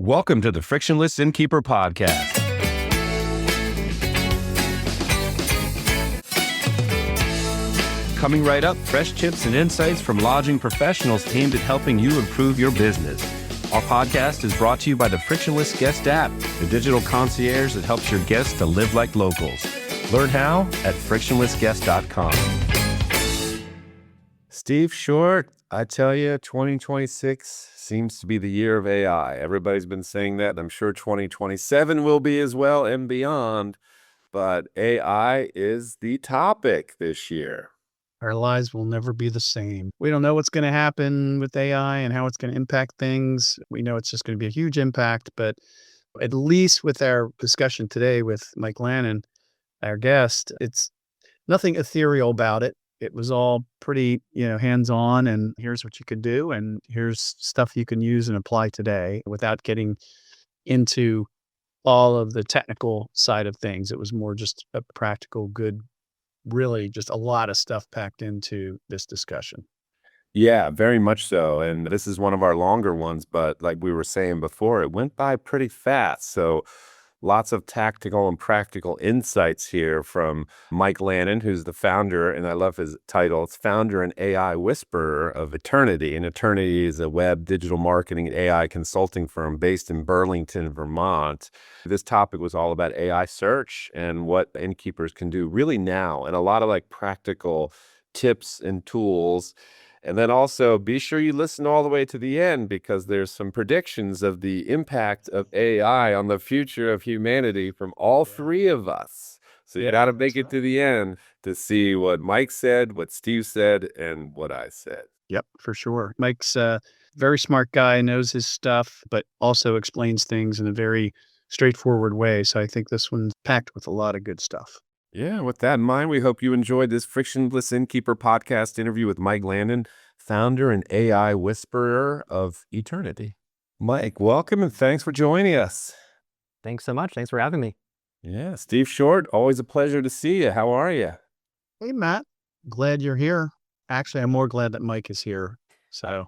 Welcome to the Frictionless Innkeeper podcast. Coming right up, fresh tips and insights from lodging professionals aimed at helping you improve your business. Our podcast is brought to you by the Frictionless Guest App, the digital concierge that helps your guests to live like locals. Learn how at frictionlessguest.com. Steve Short, I tell you, 2026 seems to be the year of AI. Everybody's been saying that, and I'm sure 2027 will be as well and beyond. But AI is the topic this year. Our lives will never be the same. We don't know what's going to happen with AI and how it's going to impact things. We know it's just going to be a huge impact, but at least with our discussion today with Mike Lannen, our guest, it's nothing ethereal about it. It was all pretty, hands-on, and here's what you could do, and here's stuff you can use and apply today without getting into all of the technical side of things. It was more just a practical, good, really just a lot of stuff packed into this discussion. Yeah, very much so. And this is one of our longer ones, but like we were saying before, it went by pretty fast. So lots of tactical and practical insights here from Mike Lannen, who's the founder, and I love his title. It's founder and AI whisperer of Eternity. And Eternity is a web digital marketing and AI consulting firm based in Burlington, Vermont. This topic was all about AI search and what innkeepers can do really now, and a lot of like practical tips and tools. And then also be sure you listen all the way to the end, because there's some predictions of the impact of AI on the future of humanity from all three of us. So you got to make it to the end to see what Mike said, what Steve said, and what I said. Yep, for sure. Mike's a very smart guy, knows his stuff, but also explains things in a very straightforward way. So I think this one's packed with a lot of good stuff. Yeah, with that in mind, we hope you enjoyed this Frictionless Innkeeper podcast interview with Mike Lannen, founder and AI whisperer of Eternity. Mike, welcome and thanks for joining us. Thanks so much. Thanks for having me. Yeah, Steve Short, always a pleasure to see you. How are you? Hey, Matt. Glad you're here. Actually, I'm more glad that Mike is here. So,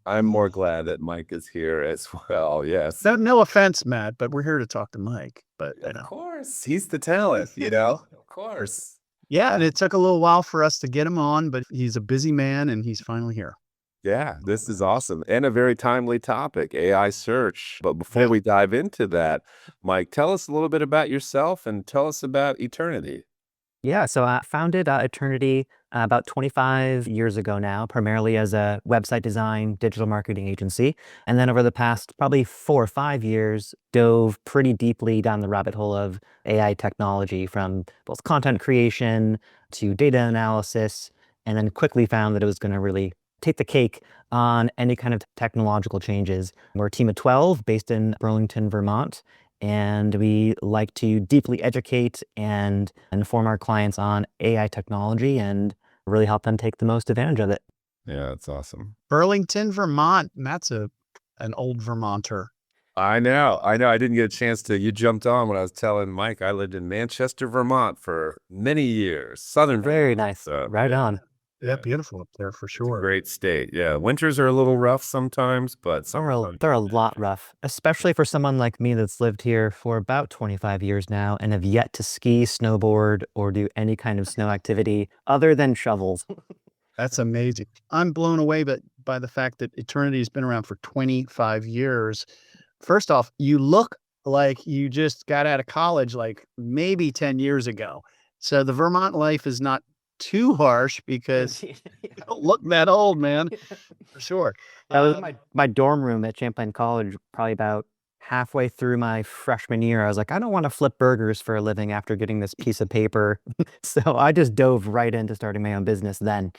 I'm more glad that Mike is here as well. Yes. no offense, Matt, but we're here to talk to Mike. But Of course, he's the talent, Of course. Yeah, and it took a little while for us to get him on, but he's a busy man and he's finally here. Yeah, this is awesome and a very timely topic, AI search. But before we dive into that, Mike, tell us a little bit about yourself and tell us about Eternity. Yeah, so I founded Eternity about 25 years ago now, primarily as a website design, digital marketing agency. And then over the past probably 4 or 5 years, dove pretty deeply down the rabbit hole of AI technology, from both content creation to data analysis, and then quickly found that it was going to really take the cake on any kind of technological changes. We're a team of 12 based in Burlington, Vermont. And we like to deeply educate and inform our clients on AI technology and really help them take the most advantage of it. Yeah, that's awesome. Burlington, Vermont. Matt's an old Vermonter. I know. I didn't get a chance to. You jumped on when I was telling Mike I lived in Manchester, Vermont for many years. Southern Very Vermont. nice. Right on. Yeah, beautiful up there for sure. Great state. Yeah, winters are a little rough sometimes, but They're a lot rough, especially for someone like me that's lived here for about 25 years now and have yet to ski, snowboard, or do any kind of snow activity other than shovels. That's amazing. I'm blown away by the fact that Eternity has been around for 25 years. First off, you look like you just got out of college like maybe 10 years ago. So the Vermont life is not too harsh because you don't look that old, man, for sure. That was my dorm room at Champlain College, probably about halfway through my freshman year. I was like, I don't want to flip burgers for a living after getting this piece of paper. So I just dove right into starting my own business then.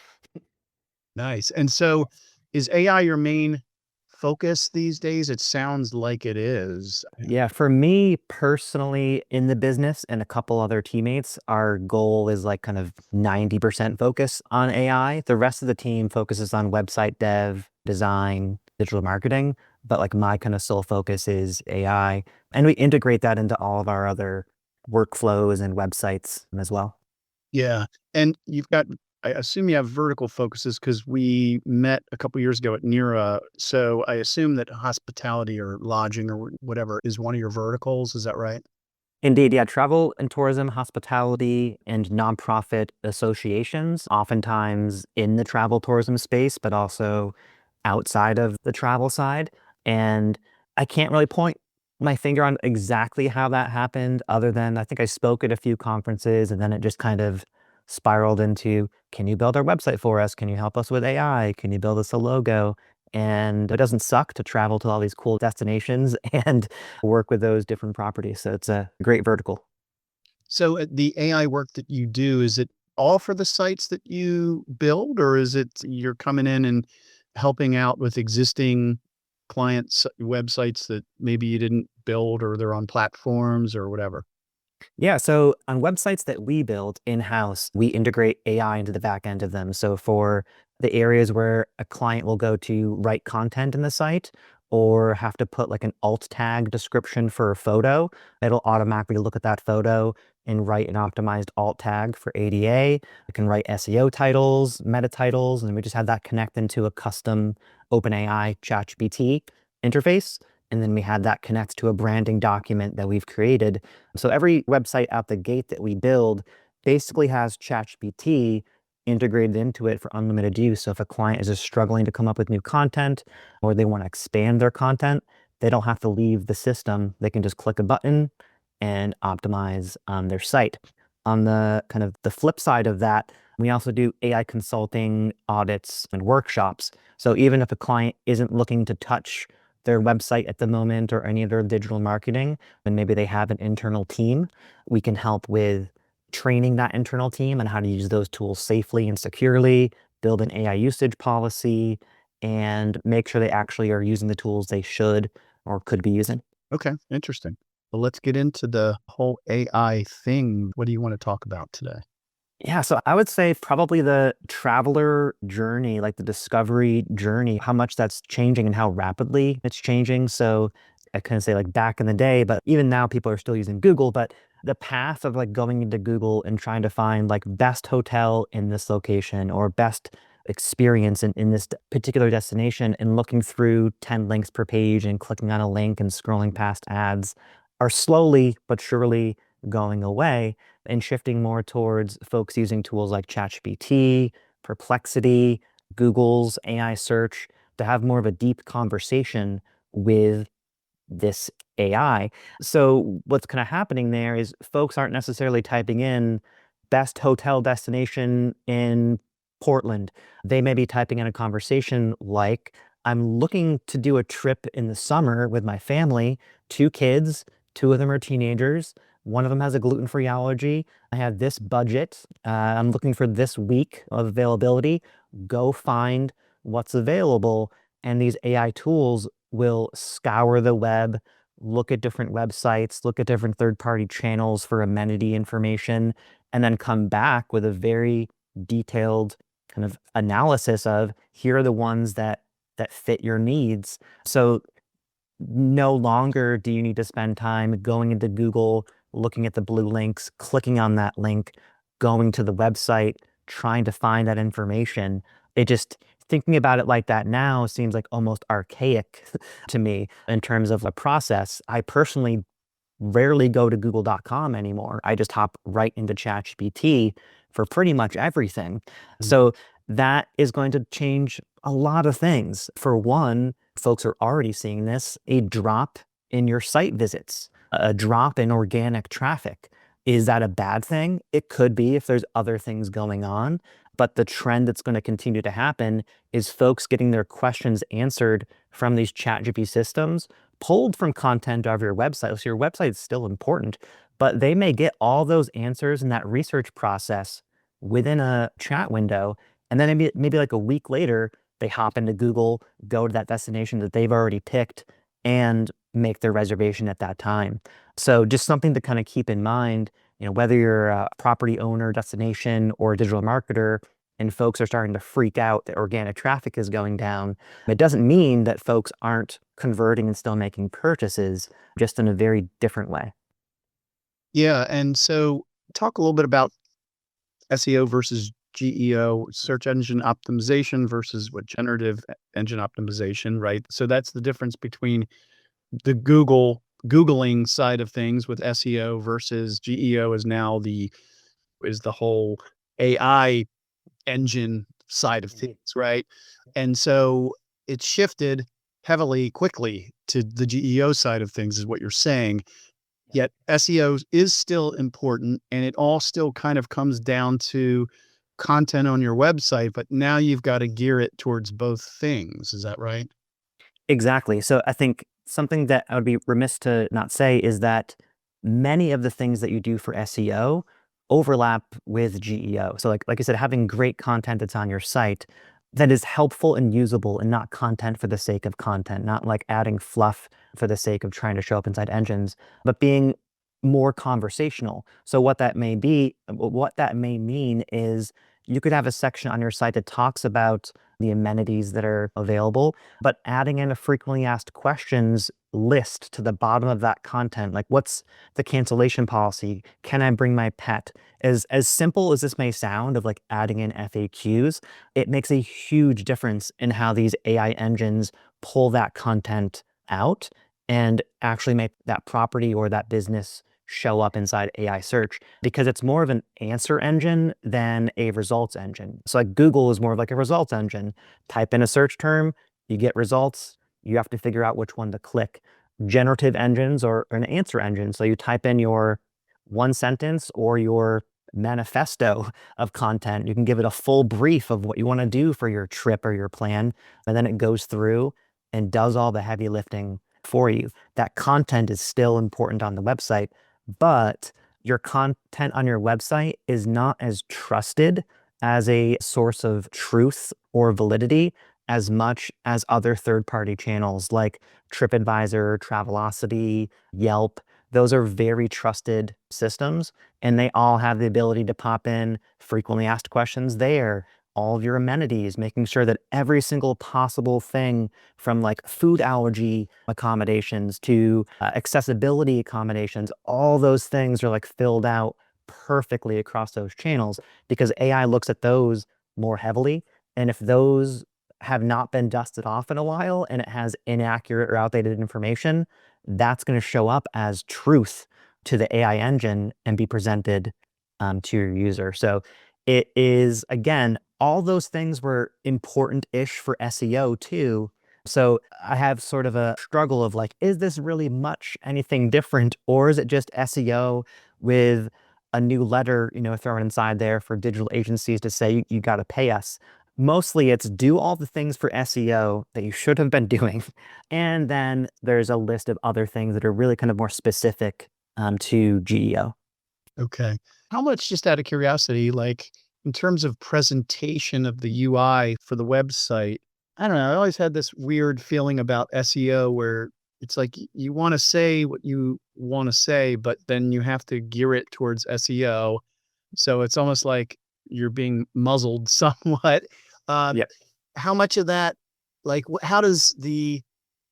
Nice. And so is AI your main focus these days? It sounds like it is. Yeah, for me personally in the business and a couple other teammates, our goal is like kind of 90% focus on AI. The rest of the team focuses on website dev, design, digital marketing, but like my kind of sole focus is AI. And we integrate that into all of our other workflows and websites as well. Yeah. And you've got I assume you have vertical focuses because we met a couple years ago at Nira. So I assume that hospitality or lodging or whatever is one of your verticals. Is that right? Indeed, yeah, travel and tourism, hospitality, and nonprofit associations, oftentimes in the travel tourism space, but also outside of the travel side. And I can't really point my finger on exactly how that happened, other than I think I spoke at a few conferences and then it just kind of spiraled into, can you build our website for us? Can you help us with AI? Can you build us a logo? And it doesn't suck to travel to all these cool destinations and work with those different properties. So it's a great vertical. So the AI work that you do, is it all for the sites that you build, or is it you're coming in and helping out with existing clients' websites that maybe you didn't build or they're on platforms or whatever? Yeah, so on websites that we build in-house, we integrate AI into the back end of them. So for the areas where a client will go to write content in the site or have to put like an alt tag description for a photo, it'll automatically look at that photo and write an optimized alt tag for ADA. It can write SEO titles, meta titles, and we just have that connect into a custom OpenAI ChatGPT interface. And then we had that connect to a branding document that we've created. So every website out the gate that we build basically has ChatGPT integrated into it for unlimited use. So if a client is just struggling to come up with new content or they want to expand their content, they don't have to leave the system. They can just click a button and optimize their site. On the kind of the flip side of that, we also do AI consulting, audits, and workshops. So even if a client isn't looking to touch their website at the moment or any of their digital marketing, and maybe they have an internal team, we can help with training that internal team and how to use those tools safely and securely, build an AI usage policy, and make sure they actually are using the tools they should or could be using. Okay, interesting. Well, let's get into the whole AI thing. What do you want to talk about today? Yeah, so I would say probably the traveler journey, like the discovery journey, how much that's changing and how rapidly it's changing. So I couldn't say like back in the day, but even now people are still using Google, but the path of like going into Google and trying to find like best hotel in this location or best experience in this particular destination and looking through 10 links per page and clicking on a link and scrolling past ads are slowly but surely going away and shifting more towards folks using tools like ChatGPT, Perplexity, Google's AI search to have more of a deep conversation with this AI. So what's kind of happening there is folks aren't necessarily typing in best hotel destination in Portland. They may be typing in a conversation like, I'm looking to do a trip in the summer with my family, two kids, two of them are teenagers. One of them has a gluten-free allergy. I have this budget. I'm looking for this week of availability. Go find what's available. And these AI tools will scour the web, look at different websites, look at different third-party channels for amenity information, and then come back with a very detailed kind of analysis of here are the ones that fit your needs. So no longer do you need to spend time going into Google, looking at the blue links, clicking on that link, going to the website, trying to find that information. It just thinking about it like that now seems like almost archaic to me in terms of a process. I personally rarely go to google.com anymore. I just hop right into ChatGPT for pretty much everything. So that is going to change a lot of things. For one, folks are already seeing this, a drop in your site visits, a drop in organic traffic. Is that a bad thing? It could be if there's other things going on. But the trend that's going to continue to happen is folks getting their questions answered from these ChatGPT systems pulled from content of your website. So your website is still important, but they may get all those answers in that research process within a chat window. And then maybe like a week later, they hop into Google, go to that destination that they've already picked and make their reservation at that time. So just something to kind of keep in mind, whether you're a property owner, destination, or a digital marketer, and folks are starting to freak out that organic traffic is going down, it doesn't mean that folks aren't converting and still making purchases, just in a very different way. Yeah, and so talk a little bit about SEO versus GEO, search engine optimization, versus what generative engine optimization, right? So that's the difference between the Googling side of things with SEO versus GEO is now is the whole AI engine side of things, right? And so it shifted heavily quickly to the GEO side of things is what you're saying. Yet SEO is still important, and it all still kind of comes down to content on your website, but now you've got to gear it towards both things. Is that right? Exactly. So I think something that I would be remiss to not say is that many of the things that you do for SEO overlap with GEO. So like I said, having great content that's on your site that is helpful and usable and not content for the sake of content, not like adding fluff for the sake of trying to show up inside engines, but being more conversational. So what that may be, what that may mean is you could have a section on your site that talks about the amenities that are available, but adding in a frequently asked questions list to the bottom of that content, like what's the cancellation policy? Can I bring my pet? As simple as this may sound of like adding in FAQs, it makes a huge difference in how these AI engines pull that content out and actually make that property or that business show up inside AI search, because it's more of an answer engine than a results engine. So like Google is more of like a results engine. Type in a search term, you get results, you have to figure out which one to click. Generative engines are an answer engine. So you type in your one sentence or your manifesto of content. You can give it a full brief of what you want to do for your trip or your plan, and then it goes through and does all the heavy lifting for you. That content is still important on the website, but your content on your website is not as trusted as a source of truth or validity as much as other third-party channels like TripAdvisor, Travelocity, Yelp. Those are very trusted systems, and they all have the ability to pop in frequently asked questions there, all of your amenities, making sure that every single possible thing from like food allergy accommodations to accessibility accommodations, all those things are like filled out perfectly across those channels because AI looks at those more heavily. And if those have not been dusted off in a while and it has inaccurate or outdated information, that's going to show up as truth to the AI engine and be presented to your user. So it is, again, all those things were important-ish for SEO too. So I have sort of a struggle of like, is this really much anything different, or is it just SEO with a new letter, thrown inside there for digital agencies to say you got to pay us? Mostly it's do all the things for SEO that you should have been doing. And then there's a list of other things that are really kind of more specific to GEO. Okay. How much, just out of curiosity, like in terms of presentation of the UI for the website, I don't know. I always had this weird feeling about SEO where it's like you want to say what you want to say, but then you have to gear it towards SEO. So it's almost like you're being muzzled somewhat. Um, Yeah. how much of that, like, how does the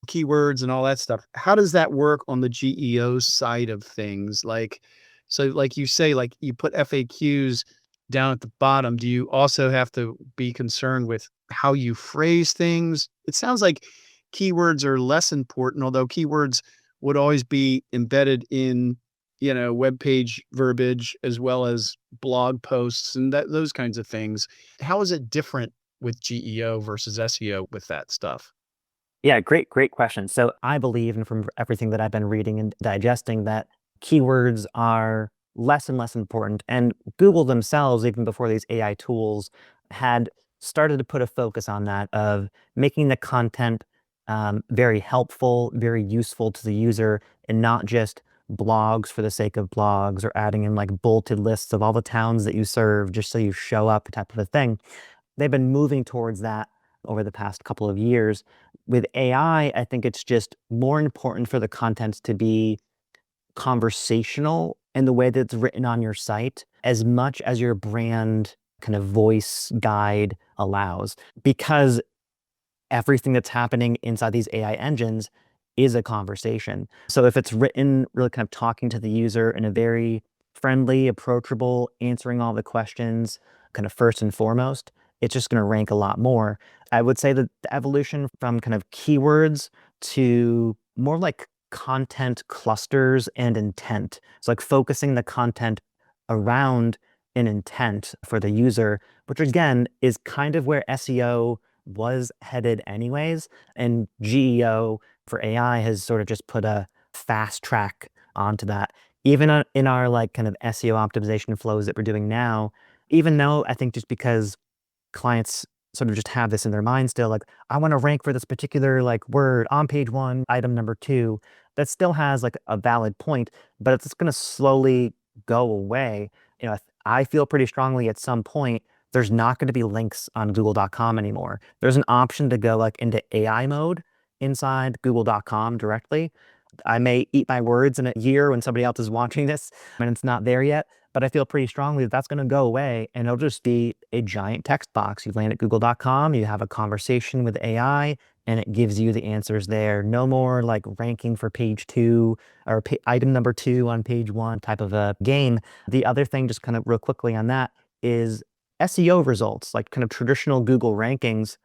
keywords and all that stuff, how does that work on the GEO side of things? Like, so like you say, like you put FAQs down at the bottom. Do you also have to be concerned with how you phrase things? It sounds like keywords are less important, although keywords would always be embedded in, web page verbiage as well as blog posts and those kinds of things. How is it different with GEO versus SEO with that stuff? Yeah, great question. So I believe, and from everything that I've been reading and digesting, that keywords are less and less important. And Google themselves, even before these AI tools, had started to put a focus on that of making the content very helpful, very useful to the user, and not just blogs for the sake of blogs or adding in like bulleted lists of all the towns that you serve just so you show up type of a thing. They've been moving towards that over the past couple of years. With AI, I think it's just more important for the content to be conversational in the way that it's written on your site, as much as your brand kind of voice guide allows. Because everything that's happening inside these AI engines is a conversation. So if it's written really kind of talking to the user in a very friendly, approachable, answering all the questions kind of first and foremost, it's just going to rank a lot more. I would say that the evolution from kind of keywords to more like content clusters and intent. So like focusing the content around an intent for the user, which again is kind of where SEO was headed anyways. And GEO for AI has sort of just put a fast track onto that. Even in our like kind of SEO optimization flows that we're doing now, even though I think just because clients sort of just have this in their mind still, like, I want to rank for this particular like word on page 1, item number 2, that still has like a valid point, but it's going to slowly go away. I feel pretty strongly at some point there's not going to be links on google.com anymore. There's an option to go like into AI mode inside google.com directly. I may eat my words in a year when somebody else is watching this and it's not there yet, but I feel pretty strongly that that's going to go away and it'll just be a giant text box. You land at google.com, you have a conversation with AI, and it gives you the answers there. No more like ranking for page 2 or item number 2 on page 1 type of a game. The other thing, just kind of real quickly on that, is SEO results, like kind of traditional Google rankings.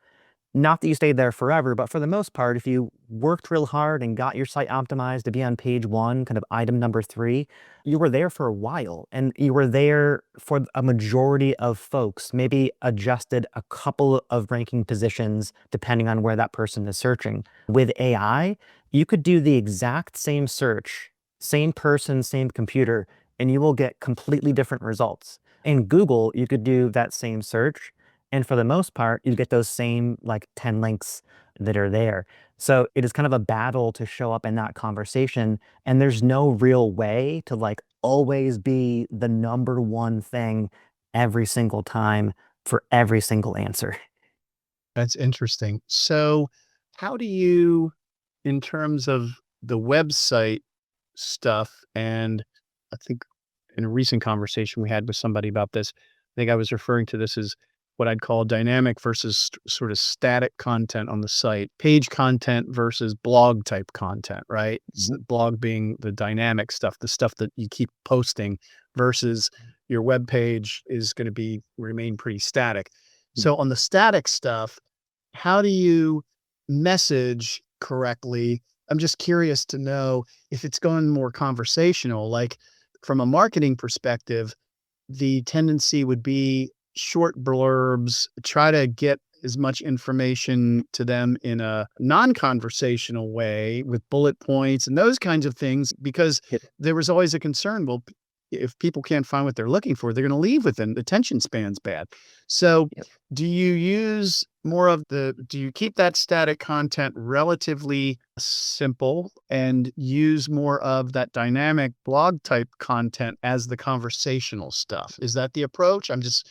Not that you stayed there forever, but for the most part, if you worked real hard and got your site optimized to be on page 1, kind of item number 3, you were there for a while and you were there for a majority of folks, maybe adjusted a couple of ranking positions depending on where that person is searching. With AI, you could do the exact same search, same person, same computer, and you will get completely different results. In Google, you could do that same search, and for the most part, you get those same like 10 links that are there. So it is kind of a battle to show up in that conversation. And there's no real way to like always be the number one thing every single time for every single answer. That's interesting. So how do you, in terms of the website stuff, and I think in a recent conversation we had with somebody about this, I think I was referring to this as what I'd call dynamic versus sort of static content on the site, page content versus blog type content, right? Blog being the dynamic stuff, the stuff that you keep posting, versus your web page is going to remain pretty static. So on the static stuff, how do you message correctly? I'm just curious to know if it's going more conversational, like from a marketing perspective, the tendency would be short blurbs, try to get as much information to them in a non-conversational way with bullet points and those kinds of things, because there was always a concern, well, if people can't find what they're looking for, they're going to leave within the attention span's bad. So do you use do you keep that static content relatively simple and use more of that dynamic blog type content as the conversational stuff? Is that the approach? I'm just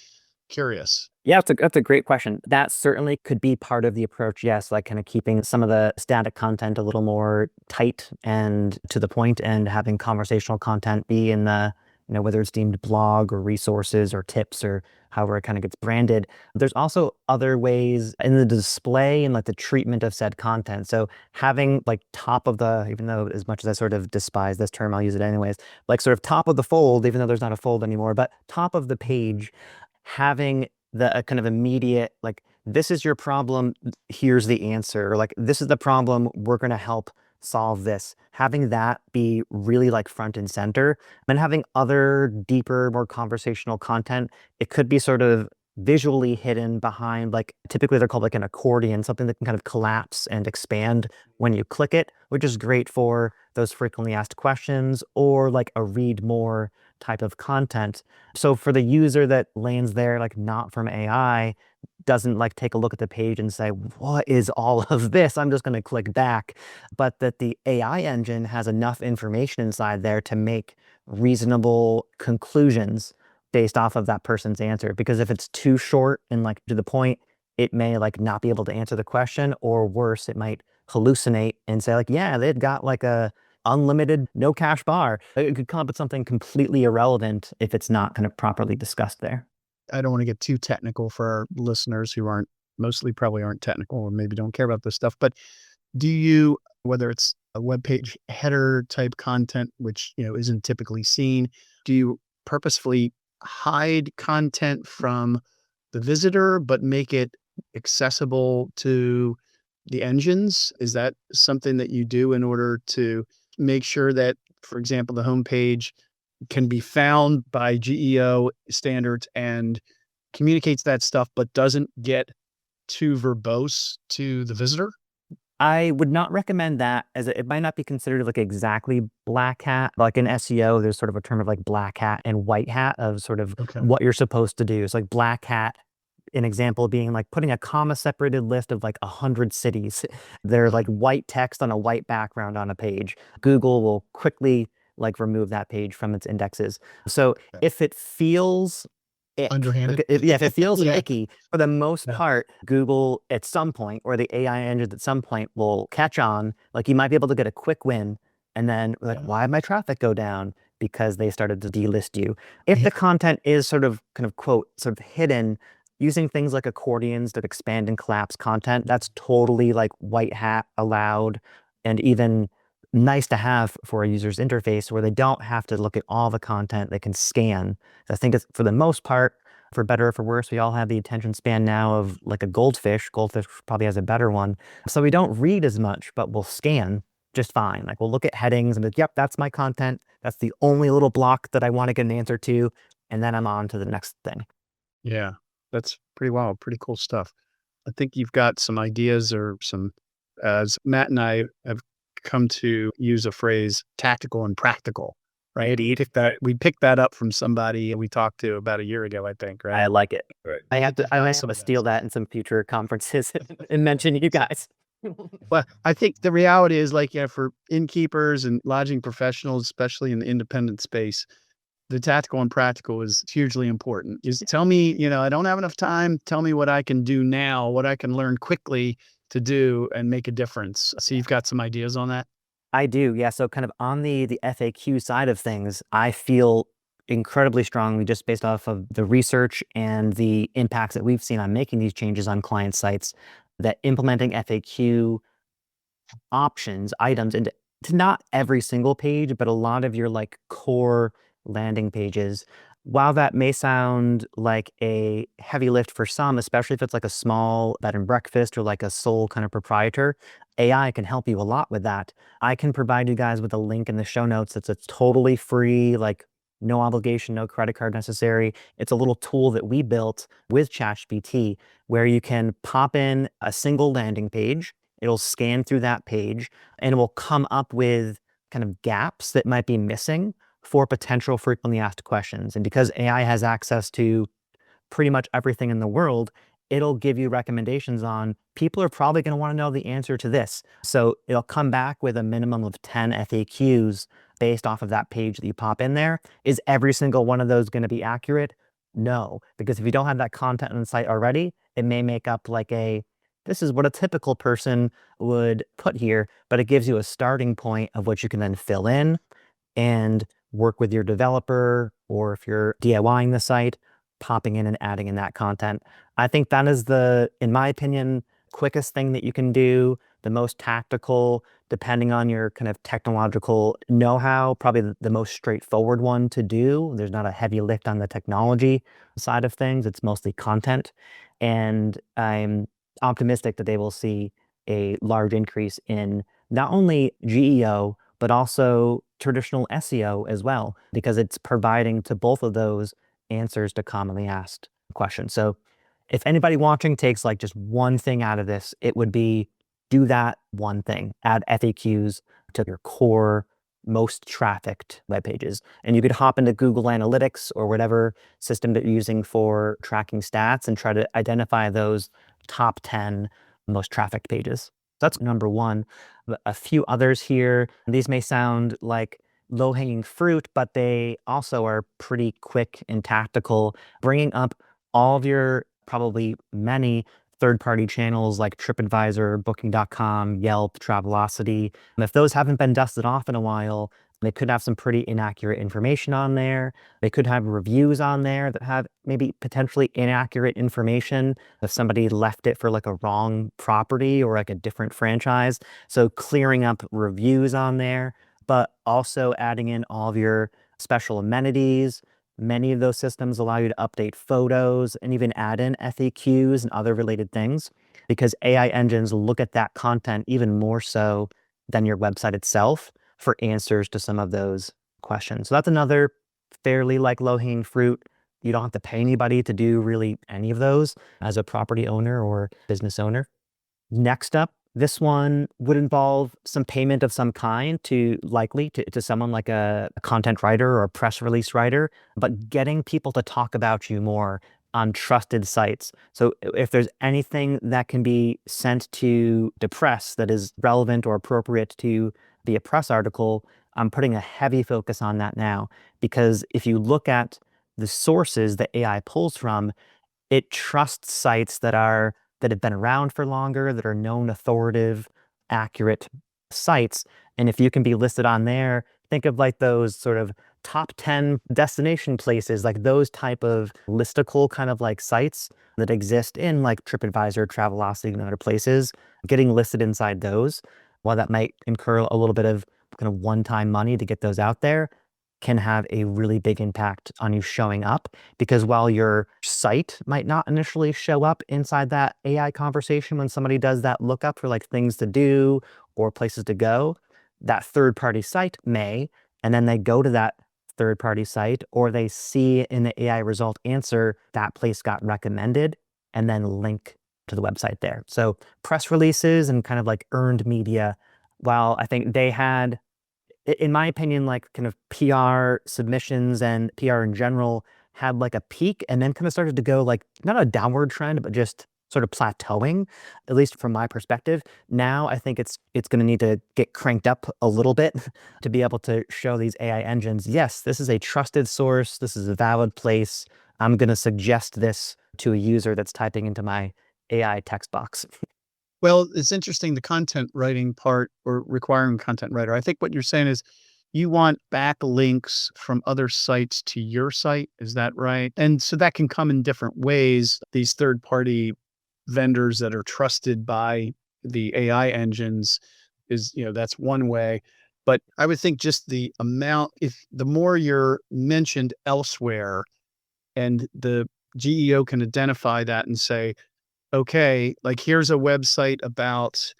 curious. Yeah, that's a great question. That certainly could be part of the approach. Yes, like kind of keeping some of the static content a little more tight and to the point, and having conversational content be in the, whether it's deemed blog or resources or tips or however it kind of gets branded. There's also other ways in the display and like the treatment of said content. So having like top of the, even though as much as I sort of despise this term, I'll use it anyways, like sort of top of the fold, even though there's not a fold anymore, but top of the page, having the kind of immediate, like, this is your problem, here's the answer, or like, this is the problem, we're going to help solve this. Having that be really like front and center, and having other deeper, more conversational content, it could be sort of visually hidden behind, like, typically they're called like an accordion, something that can kind of collapse and expand when you click it, which is great for those frequently asked questions or like a read more type of content. So for the user that lands there, like not from AI, doesn't like take a look at the page and say, what is all of this? I'm just going to click back. But that the AI engine has enough information inside there to make reasonable conclusions based off of that person's answer. Because if it's too short and like to the point, it may like not be able to answer the question, or worse, it might hallucinate and say like, yeah, they've got like a unlimited no cash bar. It could come up with something completely irrelevant if it's not kind of properly discussed there. I don't want to get too technical for our listeners who probably aren't technical or maybe don't care about this stuff, but do you, whether it's a web page header type content, which, isn't typically seen, do you purposefully hide content from the visitor, but make it accessible to the engines? Is that something that you do in order to make sure that, for example, the homepage can be found by GEO standards and communicates that stuff, but doesn't get too verbose to the visitor? I would not recommend that, as it might not be considered like exactly black hat. Like in SEO, there's sort of a term of like black hat and white hat of sort of Okay. what you're supposed to do. It's like black hat, an example being like putting a comma separated list of like 100 cities. They're like white text on a white background on a page. Google will quickly like remove that page from its indexes. So if it feels Underhanded? yeah, if it feels Yeah. icky, for the most Yeah. part, Google at some point or the AI engines at some point will catch on. Like you might be able to get a quick win and then like, Yeah. why did my traffic go down? Because they started to delist you. If the content is sort of kind of quote, sort of hidden, using things like accordions that expand and collapse content, that's totally like white hat allowed and even nice to have for a user's interface where they don't have to look at all the content, they can scan. I think it's, for the most part, for better or for worse, we all have the attention span now of like a goldfish. Goldfish probably has a better one. So we don't read as much, but we'll scan just fine. Like we'll look at headings and be like, yep, that's my content. That's the only little block that I want to get an answer to. And then I'm on to the next thing. Yeah. That's pretty wild. Pretty cool stuff. I think you've got some ideas or some, as Matt and I have come to use a phrase, tactical and practical, right? We picked that up from somebody we talked to about a year ago, I think, I right? like it. Right. I have to steal that in some future conferences and mention you guys. Well, I think the reality is like, yeah, for innkeepers and lodging professionals, especially in the independent space, the tactical and practical is hugely important. Is tell me, I don't have enough time. Tell me what I can do now, what I can learn quickly to do and make a difference. So you've got some ideas on that? I do, yeah. So kind of on the FAQ side of things, I feel incredibly strongly just based off of the research and the impacts that we've seen on making these changes on client sites, that implementing FAQ options, items into to not every single page, but a lot of your like core landing pages. While that may sound like a heavy lift for some, especially if it's like a small bed and breakfast or like a sole kind of proprietor, AI can help you a lot with that. I can provide you guys with a link in the show notes. It's a totally free, like no obligation, no credit card necessary. It's a little tool that we built with ChatGPT where you can pop in a single landing page. It'll scan through that page and it will come up with kind of gaps that might be missing for potential frequently asked questions. And because AI has access to pretty much everything in the world, it'll give you recommendations on people are probably going to want to know the answer to this. So it'll come back with a minimum of 10 FAQs based off of that page that you pop in there. Is every single one of those going to be accurate? No, because if you don't have that content on the site already, it may make up like this is what a typical person would put here, but it gives you a starting point of what you can then fill in and work with your developer, or if you're DIYing the site, popping in and adding in that content. I think that is in my opinion, quickest thing that you can do, the most tactical, depending on your kind of technological know-how, probably the most straightforward one to do. There's not a heavy lift on the technology side of things. It's mostly content. And I'm optimistic that they will see a large increase in not only GEO, but also traditional SEO as well, because it's providing to both of those answers to commonly asked questions. So if anybody watching takes like just one thing out of this, it would be do that one thing, add FAQs to your core, most trafficked web pages. And you could hop into Google Analytics or whatever system that you're using for tracking stats and try to identify those top 10 most trafficked pages. That's number one. A few others here. These may sound like low-hanging fruit, but they also are pretty quick and tactical, bringing up all of your probably many third-party channels like TripAdvisor, Booking.com, Yelp, Travelocity. And if those haven't been dusted off in a while, they could have some pretty inaccurate information on there. They could have reviews on there that have maybe potentially inaccurate information if somebody left it for like a wrong property or like a different franchise. So clearing up reviews on there, but also adding in all of your special amenities, Many of those systems allow you to update photos and even add in FAQs and other related things, because AI engines look at that content even more so than your website itself for answers to some of those questions. So that's another fairly like low-hanging fruit. You don't have to pay anybody to do really any of those as a property owner or business owner. Next up, this one would involve some payment of some kind to someone like a content writer or a press release writer, but getting people to talk about you more on trusted sites. So if there's anything that can be sent to the press that is relevant or appropriate to be a press article, I'm putting a heavy focus on that now, because if you look at the sources that AI pulls from, it trusts sites that have been around for longer, that are known, authoritative, accurate sites. And if you can be listed on there, think of like those sort of top 10 destination places, like those type of listicle kind of like sites that exist in like TripAdvisor, Travelocity, and other places. Getting listed inside those, while that might incur a little bit of kind of one-time money to get those out there, can have a really big impact on you showing up. Because while your site might not initially show up inside that AI conversation when somebody does that lookup for like things to do or places to go, that third-party site may, and then they go to that third-party site, or they see in the AI result answer that place got recommended, and then link to the website there. So press releases and kind of like earned media, while I think they had, in my opinion, like kind of PR submissions and PR in general had like a peak and then kind of started to go like, not a downward trend, but just sort of plateauing, at least from my perspective. Now I think it's going to need to get cranked up a little bit to be able to show these AI engines, yes, this is a trusted source, this is a valid place, I'm going to suggest this to a user that's typing into my AI text box. Well, it's interesting, the content writing part, or requiring content writer. I think what you're saying is you want backlinks from other sites to your site. Is that right? And so that can come in different ways. These third-party vendors that are trusted by the AI engines is, that's one way. But I would think just the amount, if the more you're mentioned elsewhere and the GEO can identify that and say, okay, like here's a website about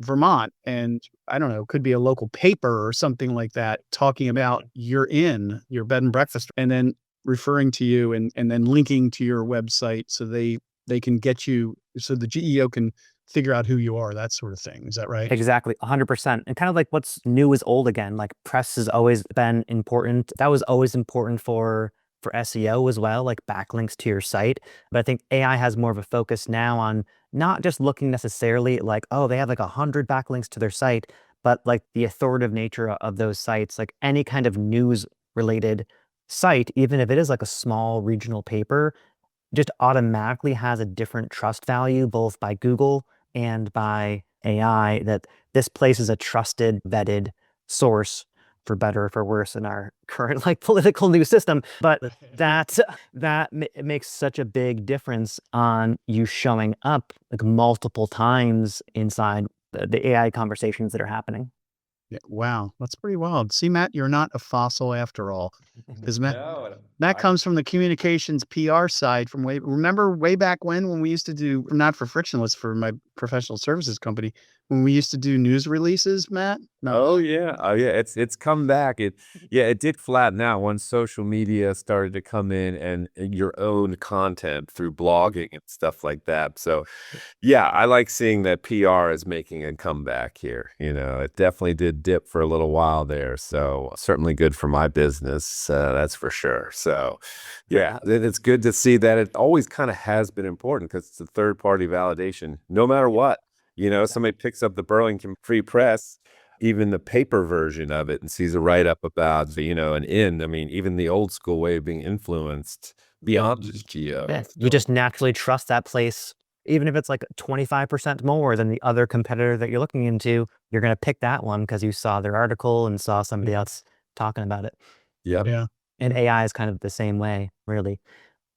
Vermont, and I don't know, could be a local paper or something like that, talking about your bed and breakfast, and then referring to you and then linking to your website so they can get you, so the GEO can figure out who you are, that sort of thing. Is that right? Exactly, 100%. And kind of like what's new is old again. Like press has always been important. That was always important for SEO as well, like backlinks to your site. But I think AI has more of a focus now on not just looking necessarily at like, oh, they have like 100 backlinks to their site, but like the authoritative nature of those sites, like any kind of news related site, even if it is like a small regional paper, just automatically has a different trust value, both by Google and by AI, that this place is a trusted, vetted source, for better or for worse in our current like political news system. But it makes such a big difference on you showing up like multiple times inside the AI conversations that are happening. Yeah, wow, that's pretty wild. See, Matt, you're not a fossil after all. Because No, that comes from the communications PR side from remember way back when we used to do, not for Frictionless, for my professional services company, when we used to do news releases, Matt? No. Oh yeah. Oh yeah. It's come back. It did flatten out once social media started to come in and your own content through blogging and stuff like that. So yeah, I like seeing that PR is making a comeback here. It definitely did dip for a little while there. So certainly good for my business. That's for sure. So yeah, it's good to see that it always kind of has been important because it's a third party validation, no matter what. Somebody picks up the Burlington Free Press, even the paper version of it, and sees a write up about, an inn. I mean, even the old school way of being influenced beyond just geo. Yeah, you just naturally trust that place, even if it's like 25% more than the other competitor that you're looking into. You're going to pick that one because you saw their article and saw somebody else talking about it. Yep. Yeah. And AI is kind of the same way, really.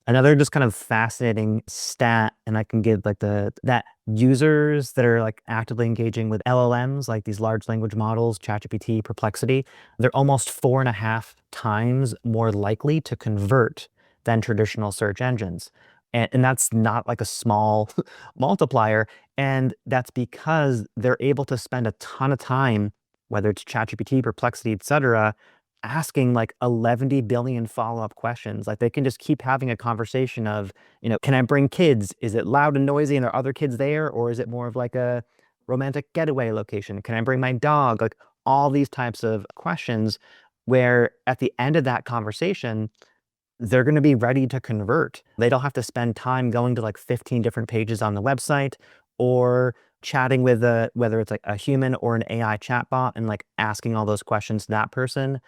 Another just kind of fascinating stat, and I can give like that users that are like actively engaging with LLMs, like these large language models, ChatGPT, Perplexity, they're almost 4.5 times more likely to convert than traditional search engines. And that's not like a small multiplier. And that's because they're able to spend a ton of time, whether it's ChatGPT, Perplexity, etc., asking like 11 billion follow-up questions. Like they can just keep having a conversation of, can I bring kids? Is it loud and noisy and there are other kids there? Or is it more of like a romantic getaway location? Can I bring my dog? Like all these types of questions where at the end of that conversation, they're going to be ready to convert. They don't have to spend time going to like 15 different pages on the website or chatting with whether it's like a human or an AI chatbot and like asking all those questions to that person.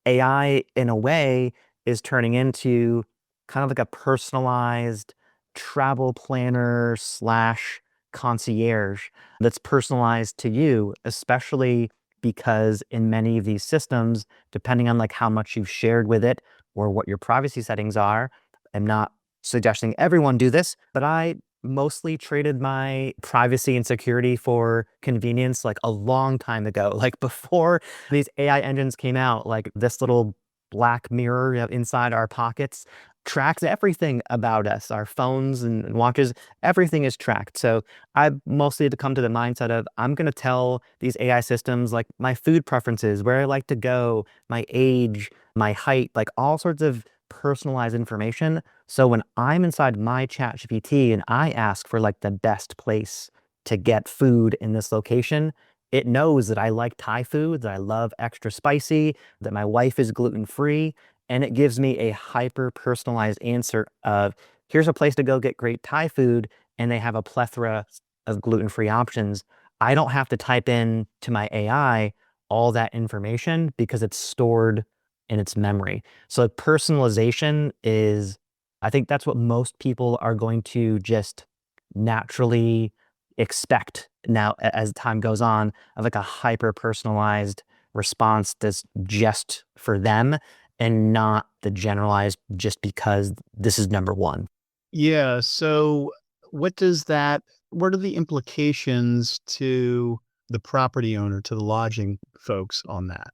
AI, in a way, is turning into kind of like a personalized travel planner slash concierge that's personalized to you, especially because in many of these systems, depending on like how much you've shared with it or what your privacy settings are, I'm not suggesting everyone do this, but I mostly traded my privacy and security for convenience like a long time ago, like before these AI engines came out, like this little black mirror inside our pockets tracks everything about us, our phones and watches, everything is tracked. So I mostly had to come to the mindset of I'm going to tell these AI systems like my food preferences, where I like to go, my age, my height, like all sorts of personalized information. So when I'm inside my ChatGPT and I ask for like the best place to get food in this location, it knows that I like Thai food, that I love extra spicy, that my wife is gluten-free, and it gives me a hyper-personalized answer of, here's a place to go get great Thai food, and they have a plethora of gluten-free options. I don't have to type in to my AI all that information because it's stored in its memory. So personalization is, I think that's what most people are going to just naturally expect now as time goes on, of like a hyper personalized response that's just for them and not the generalized just because this is number one. Yeah. So what are the implications to the property owner, to the lodging folks on that?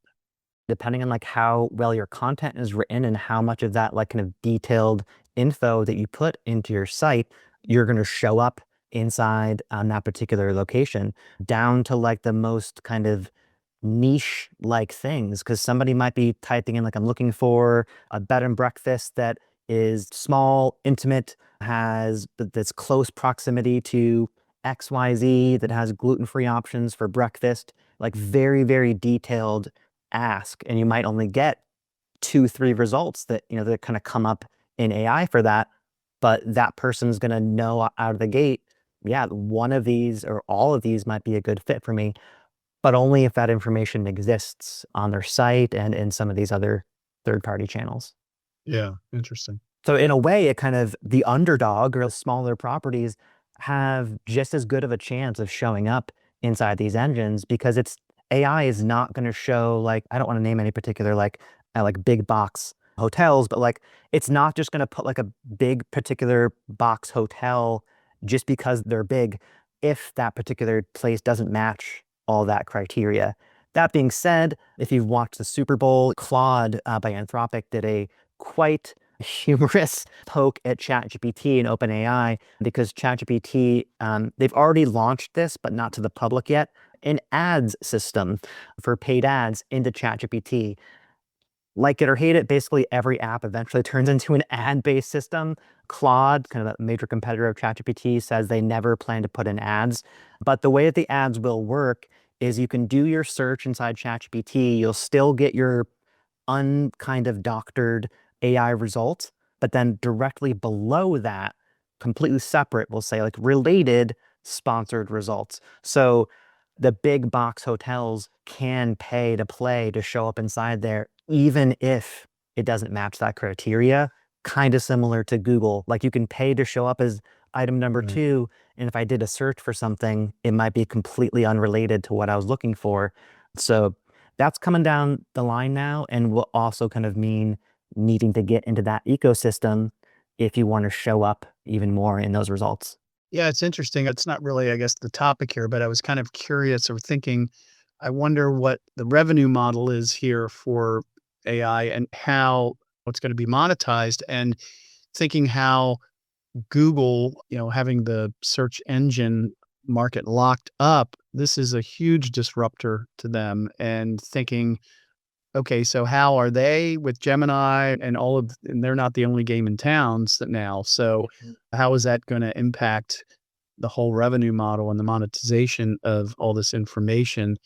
Depending on like how well your content is written and how much of that like kind of detailed info that you put into your site, you're going to show up inside on that particular location, down to like the most kind of niche like things. Because somebody might be typing in like, I'm looking for a bed and breakfast that is small, intimate, has that's close proximity to XYZ, that has gluten-free options for breakfast, like very, very detailed ask, and you might only get 2, 3 results that kind of come up in AI for that. But that person's going to know out of the gate, yeah, one of these or all of these might be a good fit for me, but only if that information exists on their site and in some of these other third-party channels. Yeah. Interesting. So in a way, it kind of, the underdog or smaller properties have just as good of a chance of showing up inside these engines because it's AI is not going to show, like, I don't want to name any particular like big box hotels, but like it's not just going to put like a big particular box hotel just because they're big if that particular place doesn't match all that criteria. That being said, if you've watched the Super Bowl, Claude by Anthropic did a quite humorous poke at ChatGPT and OpenAI because ChatGPT, they've already launched this, but not to the public yet, an ads system for paid ads into ChatGPT. Like it or hate it, basically every app eventually turns into an ad-based system. Claude, kind of a major competitor of ChatGPT, says they never plan to put in ads. But the way that the ads will work is you can do your search inside ChatGPT. You'll still get your unkind of doctored AI results, but then directly below that, completely separate, we'll say like related sponsored results. So the big box hotels can pay to play to show up inside there, even if it doesn't match that criteria. Kind of similar to Google. Like you can pay to show up as item number Right. 2. And if I did a search for something, it might be completely unrelated to what I was looking for. So that's coming down the line now and will also kind of mean needing to get into that ecosystem if you want to show up even more in those results. Yeah, it's interesting. It's not really, I guess, the topic here, but I was kind of curious or thinking, I wonder what the revenue model is here for AI and how it's going to be monetized, and thinking how Google, having the search engine market locked up, this is a huge disruptor to them, and thinking, okay, so how are they with Gemini and and they're not the only game in town now. So how is that going to impact the whole revenue model and the monetization of all this information?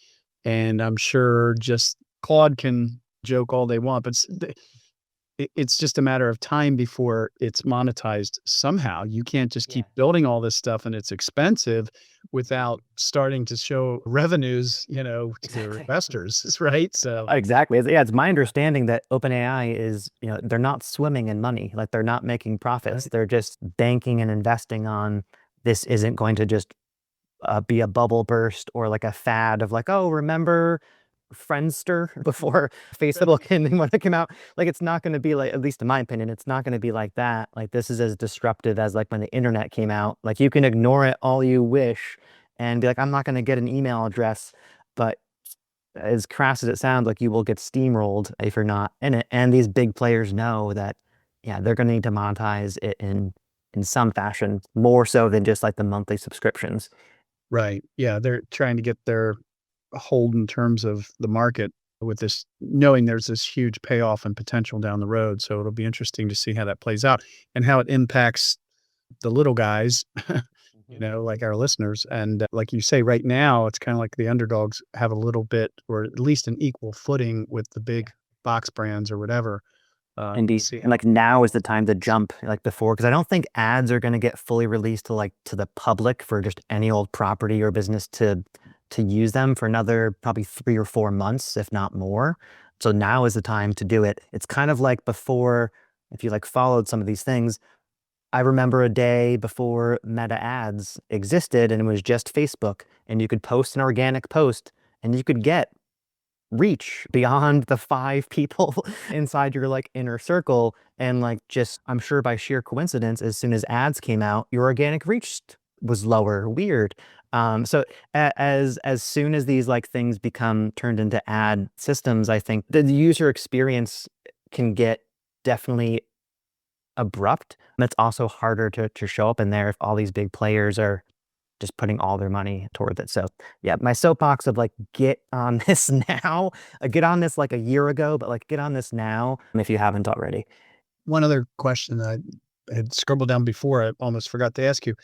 And I'm sure just Claude can joke all they want, but it's just a matter of time before it's monetized somehow. You can't just keep building all this stuff, and it's expensive without starting to show revenues, to investors, right? So Exactly. It's my understanding that OpenAI is, they're not swimming in money. Like they're not making profits. They're just banking and investing on this isn't going to just be a bubble burst or like a fad of like, oh, remember Friendster before Facebook and when it came out? Like, it's not going to be like, at least in my opinion, it's not going to be like that. Like, this is as disruptive as like when the internet came out. Like, you can ignore it all you wish and be like, I'm not going to get an email address. But as crass as it sounds, like you will get steamrolled if you're not in it. And these big players know that, yeah, they're going to need to monetize it in some fashion, more so than just like the monthly subscriptions. right. Yeah, they're trying to get their hold in terms of the market with this, knowing there's this huge payoff and potential down the road. So it'll be interesting to see how that plays out and how it impacts the little guys, like our listeners. And like you say, right now, it's kind of like the underdogs have a little bit, or at least an equal footing with the big box brands or whatever. Indeed. See And like now is the time to jump like before, because I don't think ads are going to get fully released to the public for just any old property or business to use them for another probably 3 or 4 months, if not more. So now is the time to do it. It's kind of like before, if you like followed some of these things, I remember a day before Meta ads existed and it was just Facebook, and you could post an organic post and you could get reach beyond the 5 people inside your like inner circle. And like, just, I'm sure by sheer coincidence, as soon as ads came out, your organic reach was lower. Weird. So as soon as these like things become turned into ad systems, I think the user experience can get definitely abrupt. And it's also harder to show up in there if all these big players are just putting all their money towards it. So yeah, my soapbox of like, get on this now, get on this like a year ago, but like get on this now if you haven't already. one other question that I had scribbled down before, I almost forgot to ask you.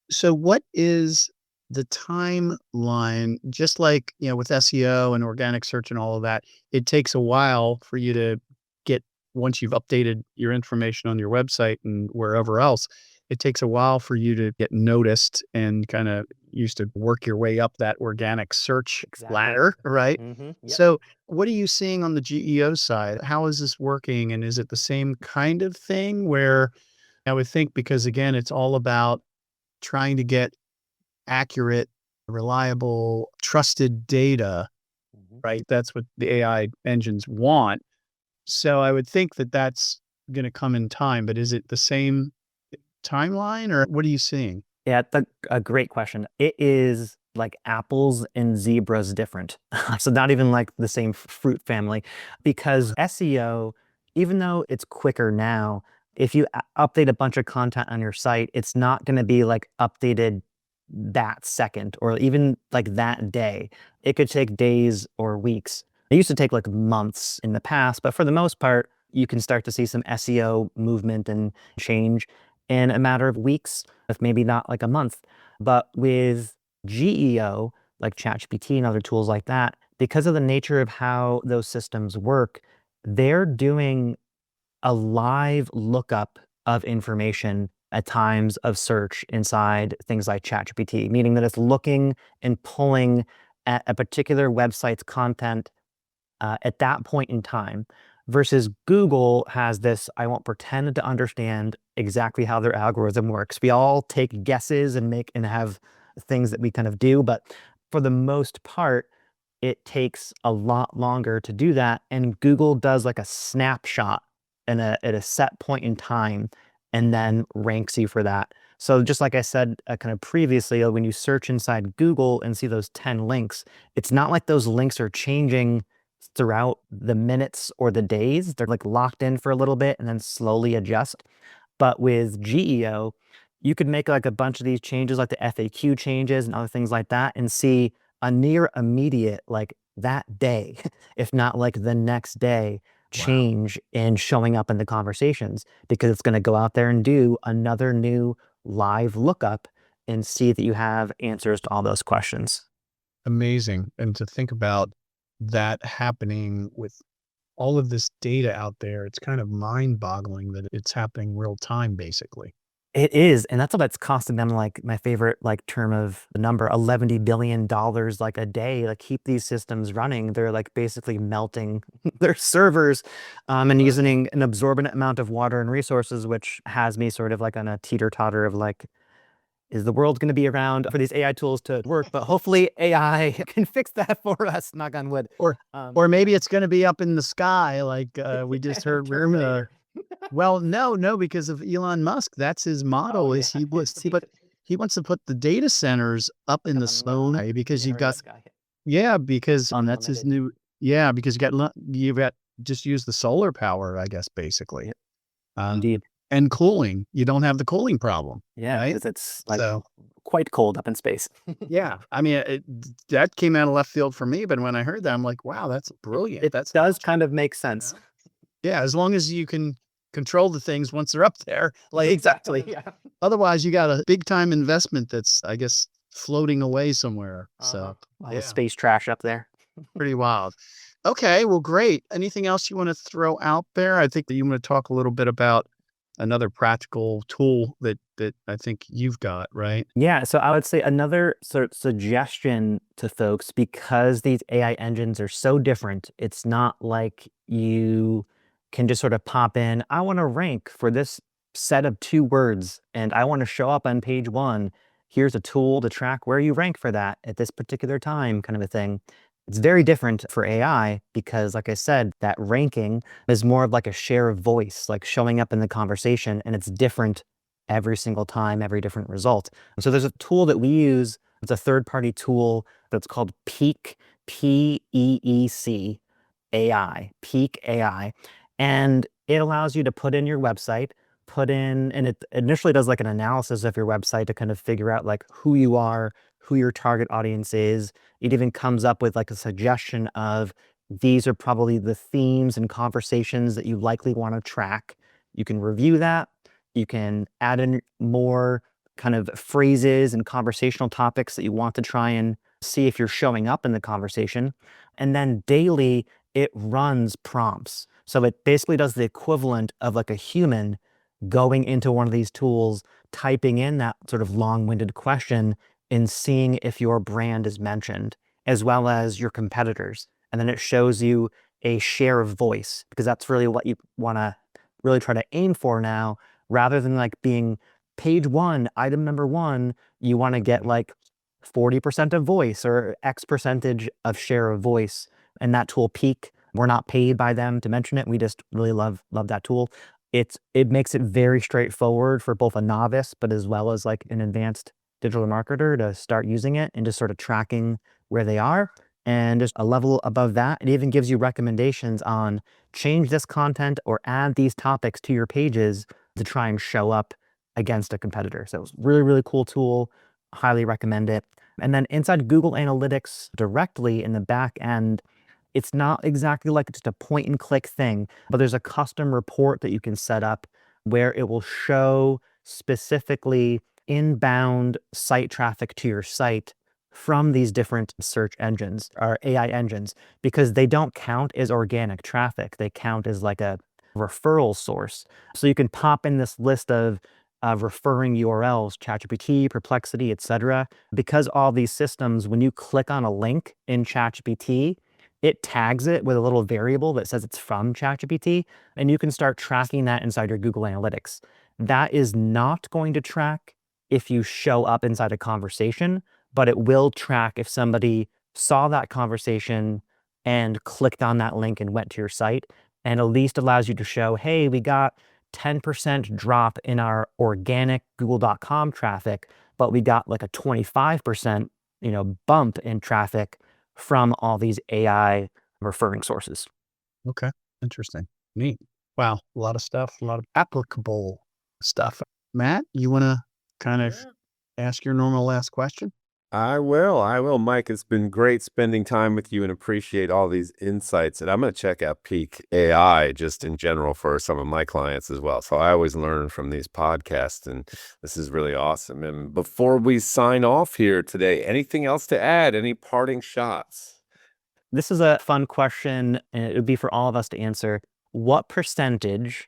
So what is the timeline? Just like, with SEO and organic search and all of that, it takes a while for you to get, once you've updated your information on your website and wherever else, it takes a while for you to get noticed and kind of used to work your way up that organic search ladder, right? Yep. So what are you seeing on the GEO side? How is this working? And is it the same kind of thing where, I would think, because again, it's all about trying to get accurate, reliable, trusted data, right? That's what the AI engines want. So I would think that that's going to come in time, but is it the same timeline, or what are you seeing? Yeah, that's a great question. It is like apples and zebras different. So not even like the same fruit family, because SEO, even though it's quicker now, if you update a bunch of content on your site, it's not going to be like updated that second or even like that day. It could take days or weeks. It used to take like months in the past, but for the most part, you can start to see some SEO movement and change in a matter of weeks, if maybe not like a month. But with GEO, like ChatGPT and other tools like that, because of the nature of how those systems work, they're doing a live lookup of information at times of search inside things like ChatGPT, meaning that it's looking and pulling at a particular website's content at that point in time, versus Google has this, I won't pretend to understand exactly how their algorithm works. We all take guesses and have things that we kind of do, but for the most part, it takes a lot longer to do that. And Google does like a snapshot at a set point in time. and then ranks you for that. So just like I said kind of previously, when you search inside Google and see those 10 links, it's not like those links are changing throughout the minutes or the days. They're like locked in for a little bit and then slowly adjust. But with GEO, you could make like a bunch of these changes, like the FAQ changes and other things like that, and see a near immediate, like that day, if not like the next day, change in showing up in the conversations, because it's going to go out there and do another new live lookup and see that you have answers to all those questions. Amazing. And to think about that happening with all of this data out there, it's kind of mind-boggling that it's happening real time, basically. It is, and that's what's costing them, like, my favorite, like, term of the number, $11 billion, like, a day, like, keep these systems running. They're, like, basically melting their servers, and using an absorbent amount of water and resources, which has me sort of, like, on a teeter-totter of, like, is the world gonna be around for these AI tools to work? But hopefully AI can fix that for us, knock on wood. Or maybe it's going to be up in the sky, like we just heard. Well, no, because of Elon Musk. That's his model. Is he wants to put the data centers up in the sky because you've got because that's his new because you've got just use the solar power, I guess, basically. Indeed. And cooling. You don't have the cooling problem. Yeah, right? because it's, like, So quite cold up in space. yeah, I mean, that came out of left field for me, but when I heard that, I'm like, wow, that's brilliant. It does kind of make sense. Yeah, as long as you can control the things once they're up there. Like Exactly, yeah. otherwise you got a big time investment that's, I guess, floating away somewhere. So All the space trash up there. pretty wild. Okay, well, great. Anything else you want to throw out there? I think that you want to talk a little bit about another practical tool that I think you've got, right? Yeah, so I would say another sort of suggestion to folks, because these AI engines are so different, it's not like you can just sort of pop in, I want to rank for this set of 2 words, and I want to show up on page 1. Here's a tool to track where you rank for that at this particular time, kind of a thing. It's very different for AI because, like I said, that ranking is more of like a share of voice, like showing up in the conversation, and it's different every single time, every different result. So there's a tool that we use. It's a third-party tool that's called Peak, P-E-E-C AI, Peak AI. And it allows you to put in your website, and it initially does like an analysis of your website to kind of figure out like who you are, who your target audience is. It even comes up with like a suggestion of these are probably the themes and conversations that you likely want to track. You can review that. You can add in more kind of phrases and conversational topics that you want to try and see if you're showing up in the conversation. And then daily, it runs prompts. So it basically does the equivalent of like a human going into one of these tools, typing in that sort of long-winded question and seeing if your brand is mentioned, as well as your competitors. And then it shows you a share of voice, because that's really what you want to really try to aim for now, rather than like being page 1, item number 1, you want to get like 40% of voice or X percentage of share of voice. And that tool Peak, we're not paid by them to mention it. We just really love that tool. It makes it very straightforward for both a novice, but as well as like an advanced digital marketer to start using it and just sort of tracking where they are. And just a level above that, it even gives you recommendations on change this content or add these topics to your pages to try and show up against a competitor. So it's really, really cool tool. Highly recommend it. And then inside Google Analytics directly in the back end, it's not exactly like just a point and click thing, but there's a custom report that you can set up where it will show specifically inbound site traffic to your site from these different search engines or AI engines, because they don't count as organic traffic. They count as like a referral source. So you can pop in this list of referring URLs, ChatGPT, Perplexity, etc. Because all these systems, when you click on a link in ChatGPT, it tags it with a little variable that says it's from ChatGPT, and you can start tracking that inside your Google Analytics. That is not going to track if you show up inside a conversation, but it will track if somebody saw that conversation and clicked on that link and went to your site, and at least allows you to show, hey, we got 10% drop in our organic Google.com traffic, but we got like a 25%, bump in traffic from all these AI referring sources. Okay. Interesting. Neat. Wow. A lot of stuff, a lot of applicable stuff. Matt, you want to kind of ask your normal last question? I will. Mike, it's been great spending time with you and appreciate all these insights. And I'm going to check out Peak AI just in general for some of my clients as well. So I always learn from these podcasts, and this is really awesome. And before we sign off here today, anything else to add? Any parting shots? This is a fun question, and it would be for all of us to answer. What percentage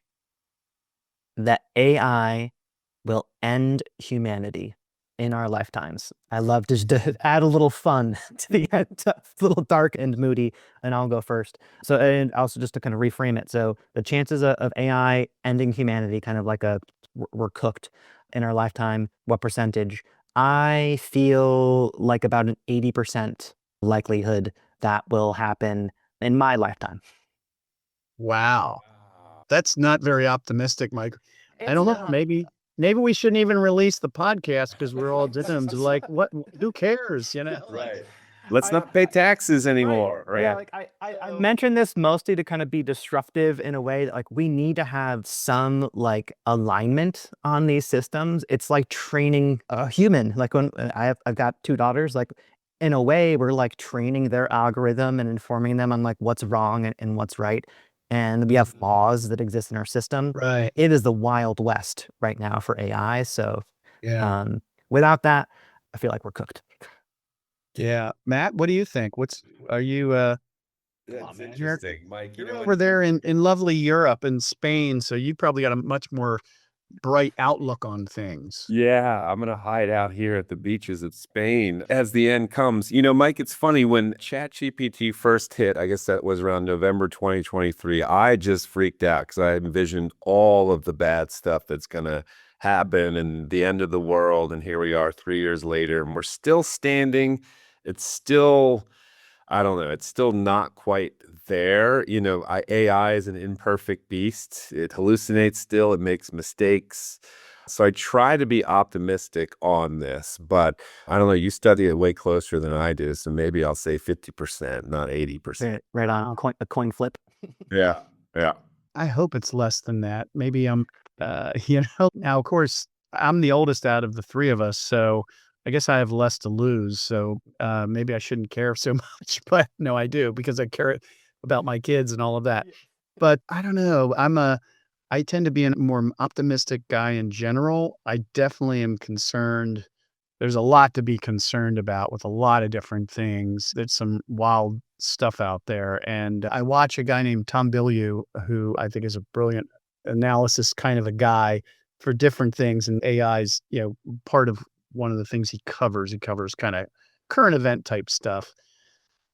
that AI will end humanity in our lifetimes? I love just to add a little fun to the end, a little dark and moody, and I'll go first. So, and also just to kind of reframe it. So the chances of AI ending humanity, kind of like we're cooked in our lifetime, what percentage? I feel like about an 80% likelihood that will happen in my lifetime. Wow. That's not very optimistic, Mike. I don't know. Maybe we shouldn't even release the podcast because we're all doomed. Like, what? Who cares? Right. Let's not pay taxes anymore. Right. Yeah, like I mentioned this mostly to kind of be disruptive in a way that like we need to have some like alignment on these systems. It's like training a human. Like when I've got 2 daughters, like in a way we're like training their algorithm and informing them on like what's wrong and what's right. And we have laws that exist in our system. Right. It is the Wild West right now for AI. So Yeah. without that, I feel like we're cooked. Yeah. Matt, what do you think? Are you That's interesting, Mike. you're over there in lovely Europe and Spain, so you probably got a much more bright outlook on things. Yeah, I'm going to hide out here at the beaches of Spain as the end comes. Mike, it's funny when ChatGPT first hit, I guess that was around November 2023, I just freaked out because I envisioned all of the bad stuff that's going to happen and the end of the world. And here we are 3 years later, and we're still standing. It's still, I don't know, it's still not quite there. AI is an imperfect beast. It hallucinates still, it makes mistakes. So I try to be optimistic on this, but I don't know, you study it way closer than I do, so maybe I'll say 50%, not 80%. Right on a coin flip. Yeah, yeah. I hope it's less than that. Maybe I'm, now, of course, I'm the oldest out of the 3 of us, so I guess I have less to lose. So maybe I shouldn't care so much, but no, I do because I care about my kids and all of that. But I don't know. I tend to be a more optimistic guy in general. I definitely am concerned. There's a lot to be concerned about with a lot of different things. There's some wild stuff out there. And I watch a guy named Tom Bilyeu, who I think is a brilliant analysis kind of a guy for different things. And AI's, part of one of the things he covers. He covers kind of current event type stuff.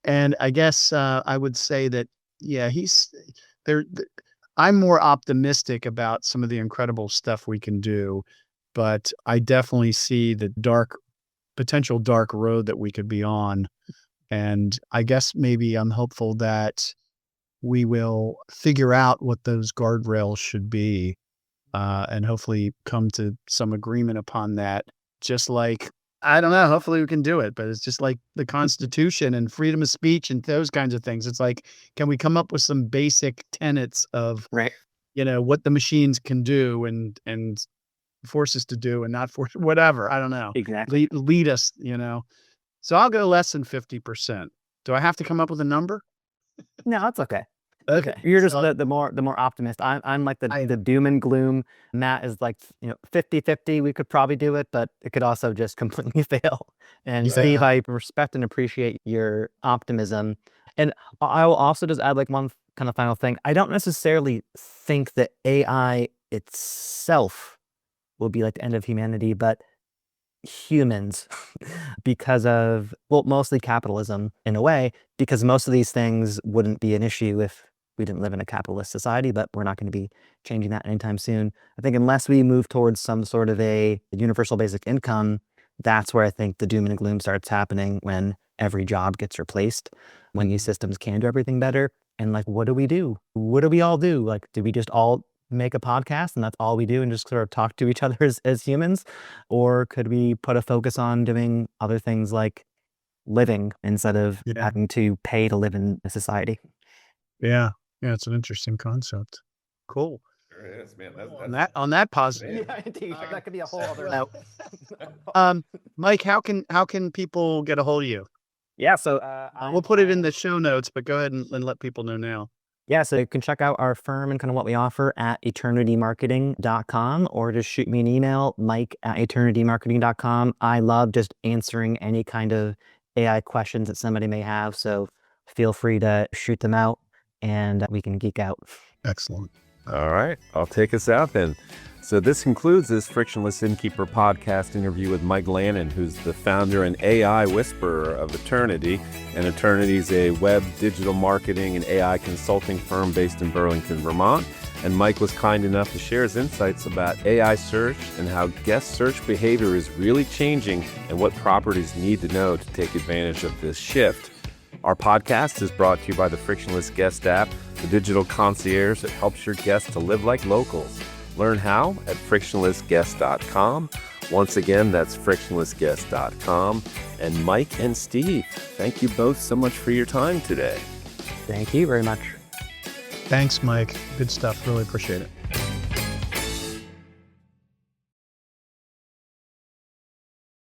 And I guess I would say that, yeah, he's there. I'm more optimistic about some of the incredible stuff we can do, but I definitely see the potential dark road that we could be on. And I guess maybe I'm hopeful that we will figure out what those guardrails should be, and hopefully come to some agreement upon that. Just like, I don't know, hopefully we can do it, but it's just like the Constitution and freedom of speech and those kinds of things. It's like, can we come up with some basic tenets of, Right. What the machines can do and force us to do and not force whatever. I don't know. Exactly. Lead us, So I'll go less than 50%. Do I have to come up with a number? No, that's okay. Okay. You're just the more optimist. I'm like the doom and gloom. Matt is like 50-50. We could probably do it, but it could also just completely fail. And Steve, I respect and appreciate your optimism. And I will also just add like one kind of final thing. I don't necessarily think that AI itself will be like the end of humanity, but humans because of, well, mostly capitalism in a way, because most of these things wouldn't be an issue if we didn't live in a capitalist society, but we're not going to be changing that anytime soon. I think unless we move towards some sort of a universal basic income, that's where I think the doom and gloom starts happening, when every job gets replaced, when these systems can do everything better. And like, what do we do? What do we all do? Like, do we just all make a podcast and that's all we do and just sort of talk to each other as humans? Or could we put a focus on doing other things like living instead of having to pay to live in a society? Yeah. Yeah. It's an interesting concept. Cool. Sure is, man. On that positive. Yeah, indeed. That could be a whole other Mike, how can people get a hold of you? Yeah, so We'll put it in the show notes, but go ahead and let people know now. Yeah, so you can check out our firm and kind of what we offer at eternitymarketing.com, or just shoot me an email, mike@eternitymarketing.com. I love just answering any kind of AI questions that somebody may have, so feel free to shoot them out and we can geek out. Excellent. All right, I'll take us out then. So this concludes this Frictionless Innkeeper podcast interview with Mike Lannen, who's the founder and AI whisperer of Eternity. And Eternity is a web digital marketing and AI consulting firm based in Burlington, Vermont. And Mike was kind enough to share his insights about AI search and how guest search behavior is really changing and what properties need to know to take advantage of this shift. Our podcast is brought to you by the Frictionless Guest App, the digital concierge that helps your guests to live like locals. Learn how at frictionlessguest.com. Once again, that's frictionlessguest.com. And Mike and Steve, thank you both so much for your time today. Thank you very much. Thanks, Mike. Good stuff. Really appreciate it.